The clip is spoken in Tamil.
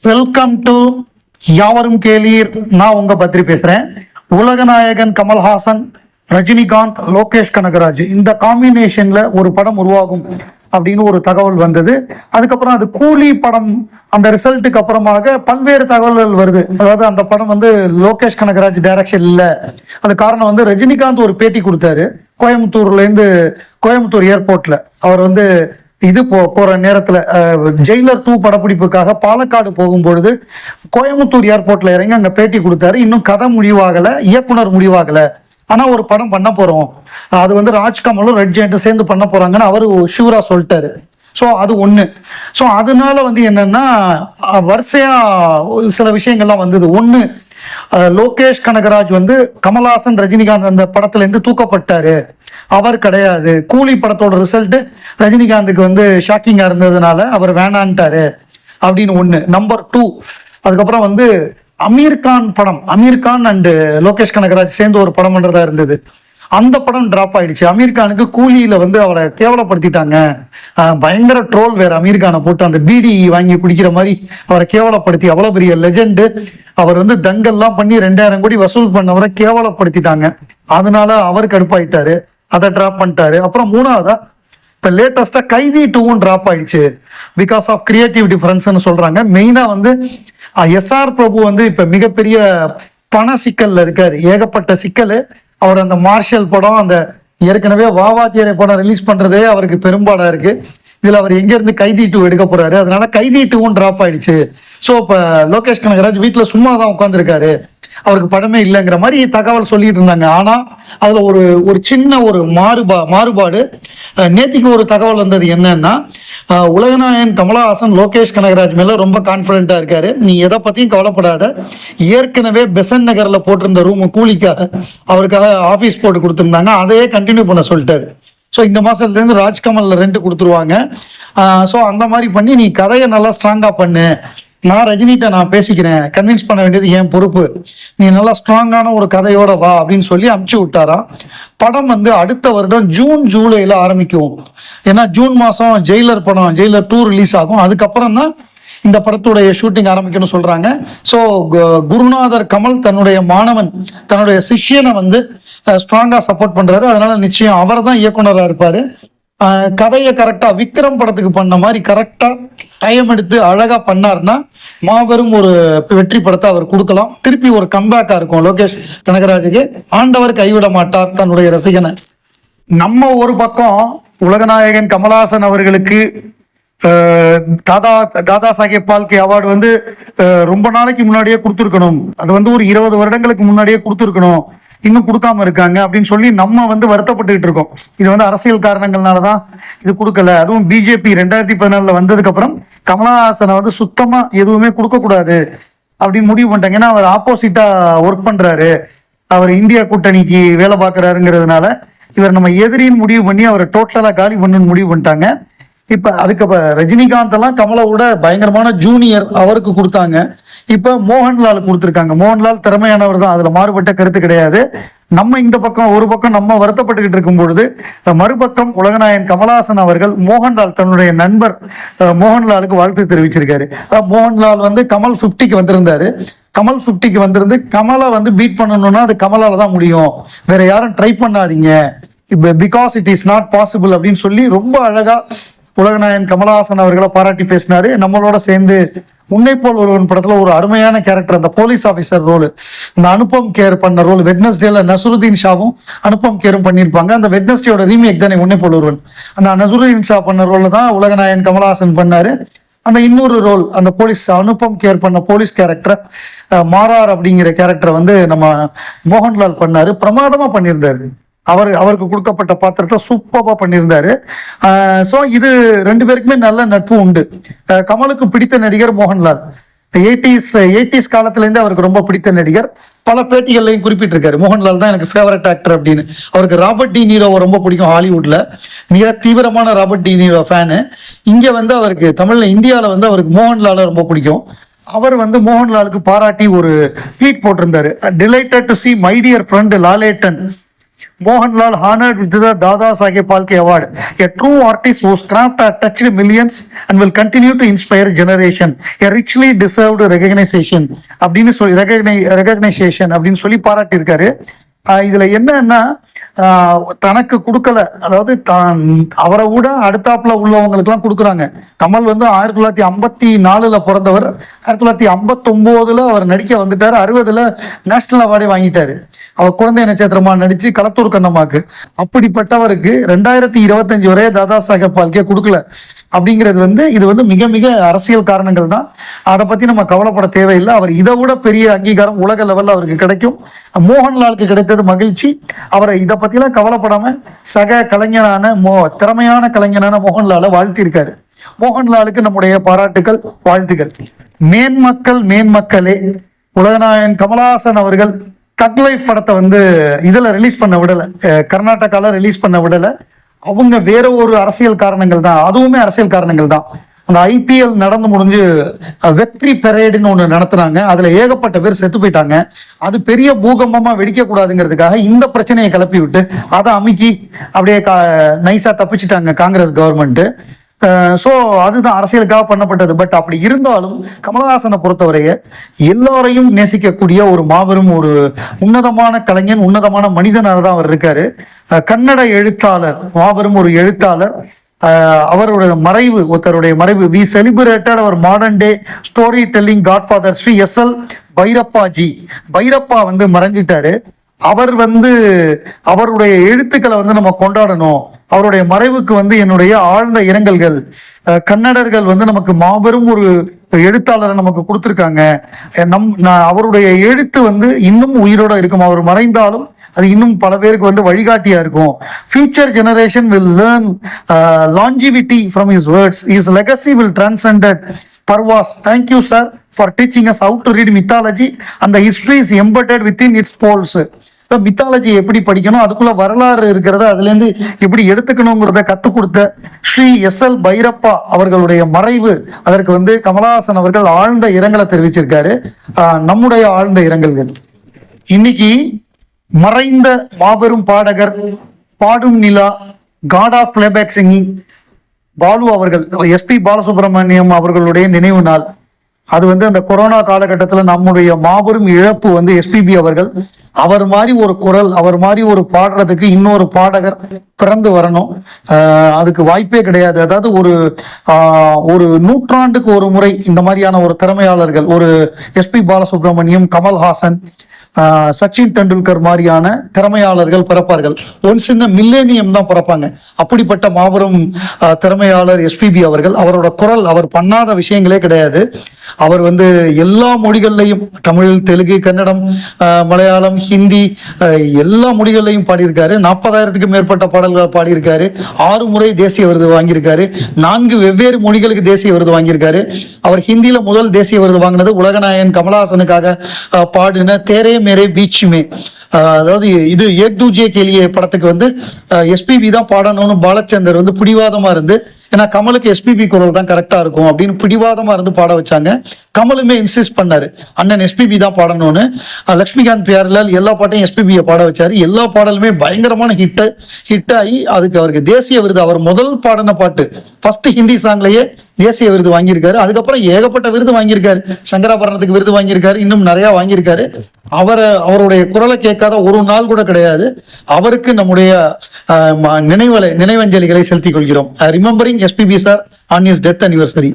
வெல்கம் டு யாவரும் கேளீர். நான் உங்க பத்ரி பேசுறேன். உலகநாயகன் கமல்ஹாசன், ரஜினிகாந்த், லோகேஷ் கனகராஜ் இந்த காம்பினேஷன்ல ஒரு படம் உருவாகும் அப்படின்னு ஒரு தகவல் வந்தது. அதுக்கப்புறம் அது கூலி படம் அந்த ரிசல்ட்டுக்கு அப்புறமாக பல்வேறு தகவல்கள் வருது. அதாவது அந்த படம் லோகேஷ் கனகராஜ் டைரக்ஷன் இல்லை. அது காரணம் ரஜினிகாந்த் ஒரு பேட்டி கொடுத்தாரு கோயம்புத்தூர் ஏர்போர்ட்ல. அவர் போற நேரத்துல ஜெயிலர் 2 படப்பிடிப்புக்காக பாலக்காடு போகும்பொழுது கோயம்புத்தூர் ஏர்போர்ட்ல இறங்கி அங்க பேட்டி கொடுத்தாரு. இன்னும் கதை முடிவாகல, இயக்குனர் முடிவாகல, ஆனா ஒரு படம் பண்ண போறோம், அது ராஜ்கமலும் ரெட் ஜெயண்ட்டும் சேர்ந்து பண்ண போறாங்கன்னு அவரு ஷூரா சொல்லிட்டாரு. ஸோ அது ஒன்று. ஸோ அதனால என்னன்னா வரிசையா சில விஷயங்கள்லாம் வந்தது. ஒன்று, லோகேஷ் கனகராஜ் கமல்ஹாசன் ரஜினிகாந்த் அந்த படத்துல இருந்து தூக்கப்பட்டாரு, அவர் கிடையாது. கூலி படத்தோட ரிசல்ட் ரஜினிகாந்துக்கு ஷாக்கிங்கா இருந்ததுனால அவர் வேணான்ட்டாரு அப்படின்னு ஒன்று. நம்பர் 2, அதுக்கப்புறம் அமீர் கான் அண்ட் லோகேஷ் கனகராஜ் சேர்ந்து ஒரு படம் பண்றதா இருந்தது. அந்த படம் டிராப் ஆயிடுச்சு. அமீர் கானுக்கு கூலியில அவரை கேவலப்படுத்திட்டாங்க. பயங்கர ட்ரோல் வேற. அமீர் கானை போட்டு அந்த பீடி வாங்கி குடிக்கிற மாதிரி அவரை கேவலப்படுத்தி, அவ்வளவு பெரிய லெஜெண்டு அவர் தங்கல்லாம் பண்ணி 2000 கோடி வசூல் பண்ணவரை கேவலப்படுத்திட்டாங்க. அதனால அவர் கடுப்பாயிட்டாரு, அதை டிராப் பண்ணிட்டாரு. அப்புறம் 3வதா இப்போ லேட்டஸ்டா கைதி 2 டிராப் ஆயிடுச்சு பிகாஸ் ஆஃப் கிரியேட்டிவ் டிஃபரன்ஸ்னு சொல்றாங்க. மெயினா எஸ்ஆர் பிரபு இப்ப மிகப்பெரிய பண சிக்கல்ல இருக்காரு, ஏகப்பட்ட சிக்கல். அவர் அந்த மார்ஷல் படம், அந்த ஏற்கனவே வாவாத்தியரை படம் ரிலீஸ் பண்றதே அவருக்கு பெரும்பாடா இருக்கு. இதுல அவர் எங்க இருந்து கைதி 2 எடுக்க போறாரு, அதனால கைதி 2 டிராப் ஆயிடுச்சு. ஸோ இப்போ லோகேஷ் கனகராஜ் வீட்டுல சும்மா தான் உட்காந்துருக்காரு, அவருக்கு படமே இல்லைங்கிற மாதிரி தகவல் சொல்லிட்டு இருந்தாங்க. ஆனா அதுல ஒரு சின்ன ஒரு மாறுபாடு. நேத்திக்கு ஒரு தகவல் வந்தது. என்னன்னா, உலகநாயகன் கமல்ஹாசன் லோகேஷ் கனகராஜ் மேல ரொம்ப கான்பிடென்டா இருக்காரு, நீ எதை பத்தியும் கவலைப்படாத, ஏற்கனவே பெசன் நகர்ல போட்டிருந்த ரூம் கூலிக்காக அவருக்காக ஆபீஸ் போட்டு கொடுத்துருந்தாங்க, அதையே கண்டினியூ பண்ண சொல்லிட்டாரு. ஸோ இந்த மாசத்துல இருந்து ராஜ்கமல்ல ரெண்ட் கொடுத்துருவாங்க. ஸோ அந்த மாதிரி பண்ணி நீ கதையை நல்லா ஸ்ட்ராங்கா பண்ணு, நான் ரஜினிகிட்ட நான் பேசிக்கிறேன், கன்வின்ஸ் பண்ண வேண்டியது என் பொறுப்பு, நீ நல்லா ஸ்ட்ராங்கான ஒரு கதையோட வா அப்படின்னு சொல்லி அனுப்பிச்சு விட்டாராம். படம் அடுத்த வருடம் ஜூன் ஜூலைல ஆரம்பிக்கும். ஏன்னா ஜூன் மாசம் ஜெயிலர் 2 ரிலீஸ் ஆகும். அதுக்கப்புறம் தான் இந்த படத்துடைய ஷூட்டிங் ஆரம்பிக்கணும்னு சொல்றாங்க. ஸோ குருநாதர் கமல் தன்னுடைய மாணவன், தன்னுடைய சிஷ்யனை ஸ்ட்ராங்கா சப்போர்ட் பண்றாரு. அதனால நிச்சயம் அவர் தான் இயக்குனராக இருப்பாரு. கதையை கரெக்டா விக்ரம் படத்துக்கு பண்ண மாதிரி கரெக்டா டைம் எடுத்து அழகா பண்ணார்னா மாபெரும் ஒரு வெற்றி படத்தை அவர் கொடுக்கலாம். திருப்பி ஒரு கம்பேக்கா இருக்கும் லோகேஷ் கனகராஜுக்கு. ஆண்டவர் கைவிட மாட்டார் தன்னுடைய ரசிகனை. நம்ம ஒரு பக்கம் உலகநாயகன் கமல்ஹாசன் அவர்களுக்கு தாதா சாஹேப் பால்கே அவார்டு ரொம்ப நாளைக்கு முன்னாடியே கொடுத்துருக்கணும், அது ஒரு 20 வருடங்களுக்கு முன்னாடியே கொடுத்துருக்கணும், இன்னும் கொடுக்காம இருக்காங்க அப்படின்னு சொல்லி நம்ம வருத்தப்பட்டுக்கிட்டு இருக்கோம். இது அரசியல் காரணங்கள்னாலதான் இது கொடுக்கல. அதுவும் பிஜேபி 2014 வந்ததுக்கு அப்புறம் கமல்ஹாசனை சுத்தமா எதுவுமே கொடுக்க கூடாது அப்படின்னு முடிவு பண்ணிட்டாங்க. ஏன்னா அவர் ஆப்போசிட்டா ஒர்க் பண்றாரு, அவர் இந்தியா கூட்டணிக்கு வேலை பார்க்கறாருங்கிறதுனால இவர் நம்ம எதிரின்னு முடிவு பண்ணி அவரை டோட்டலா காலி பண்ணணும்னு முடிவு பண்ணிட்டாங்க. இப்ப அதுக்கப்புறம் ரஜினிகாந்த் எல்லாம் கமலோட பயங்கரமான ஜூனியர், அவருக்கு கொடுத்தாங்க. இப்ப மோகன்லால் கொடுத்துருக்காங்க. மோகன்லால் திறமையானவர் தான், அதுல மாறுபட்ட கருத்து கிடையாது. நம்ம இந்த பக்கம் ஒரு பக்கம் நம்ம வருத்தப்பட்டுக்கிட்டு இருக்கும் பொழுது, மறுபக்கம் உலகநாயகன் கமல்ஹாசன் அவர்கள் மோகன்லால் தன்னுடைய நண்பர் மோகன்லாலுக்கு வாழ்த்து தெரிவிச்சிருக்காரு. மோகன்லால் கமல் 50க்கு வந்திருந்தாரு. கமல் 50க்கு வந்திருந்து கமலை பீட் பண்ணணும்னா அது கமலால தான் முடியும், வேற யாரும் ட்ரை பண்ணாதீங்க, because it is not possible அப்படின்னு சொல்லி ரொம்ப அழகா உலகநாயகன் கமல்ஹாசன் அவர்களை பாராட்டி பேசினாரு. நம்மளோட சேர்ந்து உன்னை போல் ஒருவன் படத்துல ஒரு அருமையான கேரக்டர், அந்த போலீஸ் ஆபீசர் ரோல், இந்த அனுபம் கேர் பண்ண ரோல், வெட்னஸ்டேல நசுருதீன் ஷாவும் அனுபம் கேரும் பண்ணியிருப்பாங்க. அந்த வெட்னஸ்டேயோட ரீமேக் தானே உன்னை போல் ஒருவன். அந்த நசுருதீன் ஷா பண்ண ரோல் தான் உலகநாயகன் கமல்ஹாசன் பண்ணாரு. அந்த இன்னொரு ரோல், அந்த போலீஸ் அனுபம் கேர் பண்ண போலீஸ் கேரக்டர் மாறார் அப்படிங்கிற கேரக்டரை நம்ம மோகன்லால் பண்ணாரு. பிரமாதமா பண்ணியிருந்தாரு. அவருக்கு கொடுக்கப்பட்ட பாத்திரத்தை சூப்பரா பண்ணியிருந்தாரு. ஸோ இது 2 பேருக்குமே நல்ல நட்பு உண்டு. கமலுக்கு பிடித்த நடிகர் மோகன்லால். 80s காலத்துல இருந்து அவருக்கு ரொம்ப பிடித்த நடிகர். பல பேட்டிகள்லையும் குறிப்பிட்டிருக்காரு, மோகன்லால் தான் எனக்கு ஃபேவரட் ஆக்டர் அப்படின்னு. அவருக்கு ராபர்ட் டி நீரோவை ரொம்ப பிடிக்கும். ஹாலிவுட்ல மிக தீவிரமான ராபர்ட் டி நீரோ ஃபேனு. இங்க அவருக்கு இந்தியாவில் அவருக்கு மோகன்லாலை ரொம்ப பிடிக்கும். அவர் மோகன்லாலுக்கு பாராட்டி ஒரு ட்வீட் போட்டிருந்தாரு. Delighted to see my dear friend Lalettan Mohanlal honored with the Dada Saheb Phalke Award, a true artist whose craft has touched millions and will continue to inspire generation. A richly deserved recognition அப்படின்னு சொல்லி recognition அப்படின்னு சொல்லி பாராட்டியிருக்காரு. இதுல என்னன்னா தனக்கு கொடுக்கல, அதாவது தான் அவரை விட அடுத்தாப்புல உள்ளவங்களுக்குலாம் கொடுக்குறாங்க. கமல் வந்து 1954 பிறந்தவர், 1959 அவர் நடிக்க வந்துட்டாரு, 60 நேஷனல் அவார்டே வாங்கிட்டாரு. அவர் குழந்தை நட்சத்திரமா நடிச்சு களத்தூர் கண்ணம்மாக்கு. அப்படிப்பட்டவருக்கு 2025 வரை தாதா சாஹேப் பால்கே கொடுக்கல அப்படிங்கிறது வந்து இது வந்து மிக மிக அரசியல் காரணங்கள் தான். அதை பத்தி நம்ம கவலைப்பட தேவையில்லை. அவர் இதை விட பெரிய அங்கீகாரம் உலக லெவல்ல அவருக்கு கிடைக்கும். மோகன்லாலுக்கு கிடைத்தது மகிழ்ச்சி. அவரை இதை பத்திலாம் கவலைப்படாம சக கலைஞரான திறமையான கலைஞரான மோகன்லாலை வாழ்த்திருக்காரு. மோகன்லாலுக்கு நம்முடைய பாராட்டுகள், வாழ்த்துக்கள். மேன்மக்களே, உலகநாயகன் கமலஹாசன் அவர்கள் தக் லைஃப் படத்தை வந்து இதுல ரிலீஸ் பண்ண விடலை, கர்நாடகால ரிலீஸ் பண்ண விடலை. அவங்க வேற ஒரு அரசியல் காரணங்கள் தான், அதுவுமே அரசியல் காரணங்கள் தான். அந்த ஐபிஎல் நடந்து முடிஞ்சு வெற்றி பெரேடுன்னு ஒன்று நடத்துனாங்க. அதுல ஏகப்பட்ட பேர் செத்து போயிட்டாங்க. அது பெரிய பூகம்பமா வெடிக்க கூடாதுங்கிறதுக்காக இந்த பிரச்சனையை கிளப்பி விட்டு அதை அமுக்கி அப்படியே நைஸா தப்பிச்சிட்டாங்க காங்கிரஸ் கவர்மெண்ட். ஸோ அதுதான் அரசியலுக்காக பண்ணப்பட்டது. பட் அப்படி இருந்தாலும் கமலஹாசனை பொறுத்தவரைய எல்லாரையும் நேசிக்கக்கூடிய ஒரு மாபெரும் ஒரு உன்னதமான கலைஞன், உன்னதமான மனிதனாக தான் அவர் இருக்காரு. கன்னட எழுத்தாளர், மாபெரும் ஒரு எழுத்தாளர். அவருடைய மறைவு, ஒருத்தருடைய மறைவு, வி செலிபிரேட்டட் அவர் modern day story telling godfather Shri SL Bhyrappaji. Bhyrappa வந்து மறைஞ்சிட்டாரு. அவர் வந்து அவருடைய எழுத்துக்களை வந்து நம்ம கொண்டாடணும். அவருடைய மறைவுக்கு வந்து என்னுடைய ஆழ்ந்த இரங்கல்கள். கன்னடர்கள் வந்து நமக்கு மாபெரும் ஒரு எழுத்தாளரை நமக்கு கொடுத்துருக்காங்க. அவருடைய எழுத்து வந்து இன்னும் உயிரோட இருக்கும். அவர் மறைந்தாலும் அது இன்னும் பல பேருக்கு வந்து வழிகாட்டியா இருக்கும். Future generation will learn longevity from his words. His legacy will transcend Parvas. Thank you, sir, for teaching us how to read mythology and the history is embedded within its folds. Mythology எப்படி படிக்கணும், அதுக்குள்ள வரலாறு இருக்கிறத அதுலேருந்து எப்படி எடுத்துக்கணுங்கிறத கற்றுக் கொடுத்த ஸ்ரீ எஸ்எல் பைரப்பா அவர்களுடைய மறைவு, அதற்கு வந்து கமலஹாசன் அவர்கள் ஆழ்ந்த இரங்கலை தெரிவிச்சிருக்காரு. நம்முடைய ஆழ்ந்த இரங்கல்கள். இன்னைக்கு மறைந்த மாபெரும் பாடகர், பாடும் நிலா, god of playback singing Balu அவர்கள், எஸ்பி பாலசுப்ரமணியம் அவர்களுடைய நினைவு நாள். அது வந்து அந்த கொரோனா காலகட்டத்தில் நம்முடைய மாபெரும் இழப்பு வந்து எஸ்பிபி அவர்கள். அவர் மாதிரி ஒரு குரல், அவர் மாதிரி ஒரு பாடுறதுக்கு இன்னொரு பாடகர் பிறந்து வரணும். அதுக்கு வாய்ப்பே கிடையாது. அதாவது ஒரு நூற்றாண்டுக்கு ஒரு முறை இந்த மாதிரியான ஒரு திறமையாளர்கள், ஒரு எஸ்பி பாலசுப்ரமணியம், கமல்ஹாசன், சச்சின் டெண்டுல்கர் மாதிரியான திறமையாளர்கள் பிறப்பார்கள். ஒன்ஸ் இன் மில்லேனியம் தான் பிறப்பாங்க. அப்படிப்பட்ட மாபெரும் திறமையாளர் எஸ்பிபி அவர்கள். அவரோட குரல், அவர் பண்ணாத விஷயங்களே கிடையாது. அவர் வந்து எல்லா மொழிகள்லையும், தமிழ், தெலுங்கு, கன்னடம், மலையாளம், ஹிந்தி, எல்லா மொழிகள்லையும் பாடியிருக்காரு. 40,000க்கு மேற்பட்ட பாடல்கள் பாடியிருக்காரு. 6 முறை தேசிய விருது வாங்கியிருக்காரு. 4 வெவ்வேறு மொழிகளுக்கு தேசிய விருது வாங்கியிருக்காரு. அவர் ஹிந்தியில முதல் தேசிய விருது வாங்கினது உலகநாயகன் கமலஹாசனுக்காக பாடின தேரே மேரே பீச் மே, அதாவது இது ஏக் தூஜே கேலியே படத்துக்கு வந்து எஸ்பிபி தான் பாடணும்னு பாலச்சந்தர் வந்து பிடிவாதமா இருந்து, ஏன்னா கமலுக்கு எஸ்பிபி குரல் தான் கரெக்டா இருக்கும் அப்படின்னு பிடிவாதமா இருந்து பாட வச்சாங்க. கமலுமே இன்சிஸ்ட் பண்ணாரு, அண்ணன் எஸ்பிபி தான் பாடணும்னு. லக்ஷ்மிகாந்த் பியாரிலால் எல்லா பாட்டையும் எஸ்பிபியை பாட வச்சாரு. எல்லா பாடலுமே பயங்கரமான ஹிட் ஆகி அதுக்கு அவருக்கு தேசிய விருது, அவர் முதல் பாடின பாட்டு ஃபர்ஸ்ட் ஹிந்தி சாங்லயே தேசிய விருது வாங்கியிருக்காரு. அதுக்கப்புறம் ஏகப்பட்ட விருது வாங்கியிருக்காரு. சங்கராபரணத்துக்கு விருது வாங்கியிருக்காரு, இன்னும் நிறைய வாங்கியிருக்காரு. அவருடைய குரலை கேட்காத ஒரு நாள் கூட கிடையாது. அவருக்கு நம்முடைய நினைவஞ்சலிகளை செலுத்திக் கொள்கிறோம். Remembering SPB sir on his death anniversary.